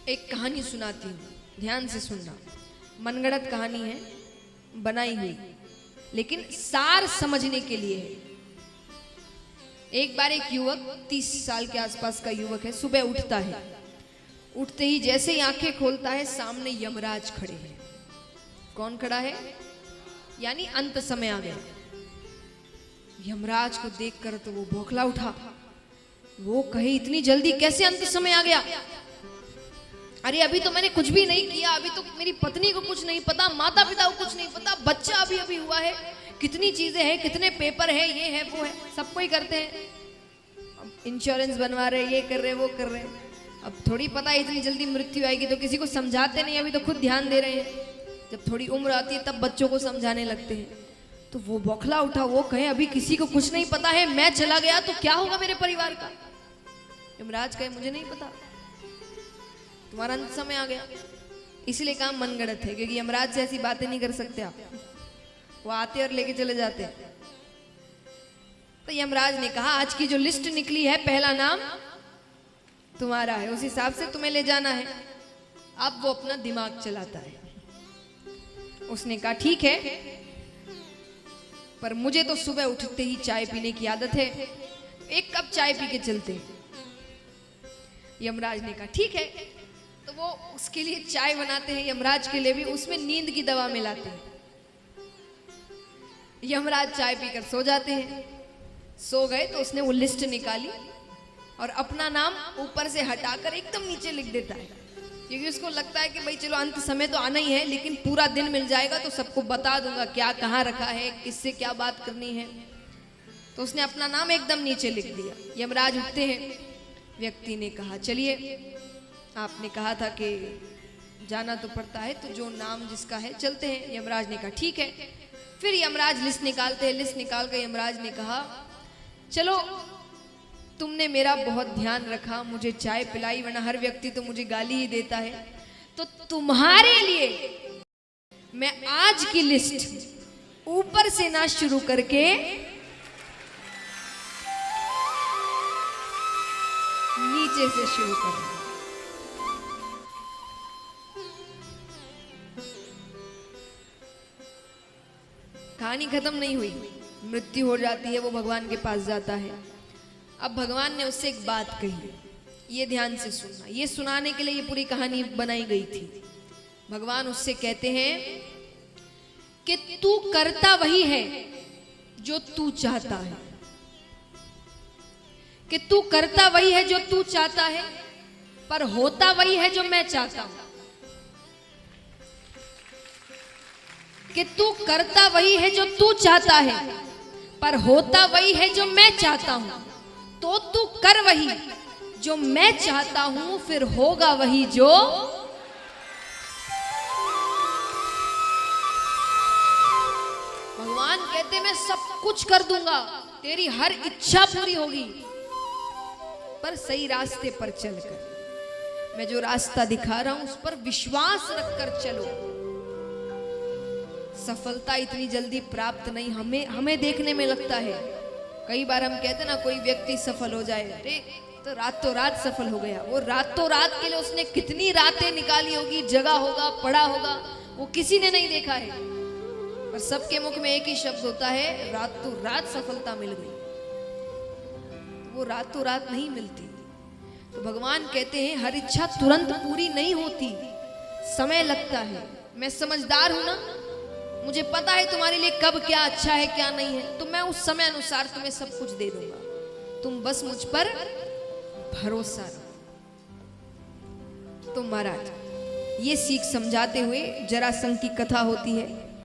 एक कहानी सुनाती हूँ, ध्यान से सुनना। मनगढ़ंत कहानी है, बनाई हुई, लेकिन सार समझने के लिए है। एक बार एक युवक, 30 साल के आसपास का युवक है, सुबह उठता है। उठते ही जैसे ही आंखें खोलता है, सामने यमराज खड़े हैं। कौन खड़ा है? यानी अंत समय आ गया। यमराज को देखकर तो वो बौखला उठा। वो कहे, इतनी जल्दी कैसे अंत समय आ गया? अरे अभी तो मैंने कुछ भी नहीं किया, अभी तो मेरी पत्नी को कुछ नहीं पता, माता पिता को कुछ नहीं पता, बच्चा अभी अभी हुआ है, कितनी चीजें हैं, कितने पेपर है, ये है वो है, सबको ही करते हैं। अब इंश्योरेंस बनवा रहे, ये कर रहे, वो कर रहे। अब थोड़ी पता है इतनी जल्दी मृत्यु आएगी, तो किसी को समझाते नहीं, अभी तो खुद ध्यान दे रहे हैं। जब थोड़ी उम्र आती है तब बच्चों को समझाने लगते हैं। तो वो बौखला उठा। वो कहे, अभी किसी को कुछ नहीं पता है, मैं चला गया तो क्या होगा मेरे परिवार का? यमराज कहे, मुझे नहीं पता, तुम्हारा अंत समय आ गया। इसलिए काम मनगढ़ंत है, क्योंकि यमराज से ऐसी बातें नहीं कर सकते आप। वो आते और लेके चले जाते। तो यमराज ने कहा, आज की जो लिस्ट निकली है, पहला नाम तुम्हारा है, उस हिसाब से तुम्हें ले जाना है। अब वो अपना दिमाग चलाता है। उसने कहा, ठीक है, पर मुझे तो सुबह उठते ही चाय पीने की आदत है, एक कप चाय पी के चलते हैं। यमराज ने कहा, ठीक है। तो वो उसके लिए चाय बनाते हैं, यमराज के लिए भी। उसमें नींद की दवा मिलाते हैं। यमराज चाय पीकर सो जाते हैं। सो गए तो उसने वो लिस्ट निकाली और अपना नाम ऊपर से हटाकर एकदम नीचे लिख देता है, क्योंकि उसको लगता है कि भाई चलो अंत समय तो आना ही है, लेकिन पूरा दिन मिल जाएगा तो सबको बता दूंगा क्या कहाँ रखा है, किससे क्या बात करनी है। तो उसने अपना नाम एकदम नीचे लिख दिया। यमराज उठते हैं। व्यक्ति ने कहा, चलिए, आपने कहा था कि जाना तो पड़ता है, तो जो नाम जिसका है चलते हैं। यमराज ने कहा, ठीक है। फिर यमराज लिस्ट निकालते हैं। लिस्ट निकाल कर यमराज ने कहा, चलो, तुमने मेरा बहुत ध्यान रखा, मुझे चाय पिलाई, वरना हर व्यक्ति तो मुझे गाली ही देता है, तो तुम्हारे लिए मैं आज की लिस्ट ऊपर से ना शुरू करके नीचे से शुरू करूंगा। कहानी खत्म नहीं हुई। मृत्यु हो जाती है, वो भगवान के पास जाता है। अब भगवान ने उससे एक बात कही, ये ध्यान से सुनना। ये सुनाने के लिए ये पूरी कहानी बनाई गई थी। भगवान उससे कहते हैं कि तू करता वही है जो तू चाहता है, कि तू करता वही है जो तू चाहता है, पर होता वही है जो मैं चाहता हूं। कि तू करता वही है जो तू चाहता है, पर होता वही है जो मैं चाहता हूं। तो तू कर वही जो मैं चाहता हूं, फिर होगा वही जो। भगवान कहते, मैं सब कुछ कर दूंगा, तेरी हर इच्छा पूरी होगी, पर सही रास्ते पर चलकर। मैं जो रास्ता दिखा रहा हूं उस पर विश्वास रखकर चलो। सफलता इतनी जल्दी प्राप्त नहीं, हमें देखने में लगता है। कई बार हम कहते ना, कोई व्यक्ति सफल हो जाए, अरे तो रातों रात सफल हो गया। वो रातों रात के लिए उसने कितनी रातें निकाली होगी, जगा होगा, पढ़ा होगा, वो किसी ने नहीं देखा है। पर सबके मुख में एक ही शब्द होता है, रातों रात सफलता मिल गई। वो रातों रात नहीं मिलती। तो भगवान कहते हैं, हर इच्छा तुरंत पूरी नहीं होती, समय लगता है। मैं समझदार हूं ना, मुझे पता है तुम्हारे लिए कब क्या अच्छा है क्या नहीं है, तो मैं उस समय अनुसार तुम्हें सब कुछ दे दूंगा, तुम बस मुझ पर भरोसा रखो। तो महाराज, ये सीख समझाते हुए जरासंध की कथा होती है।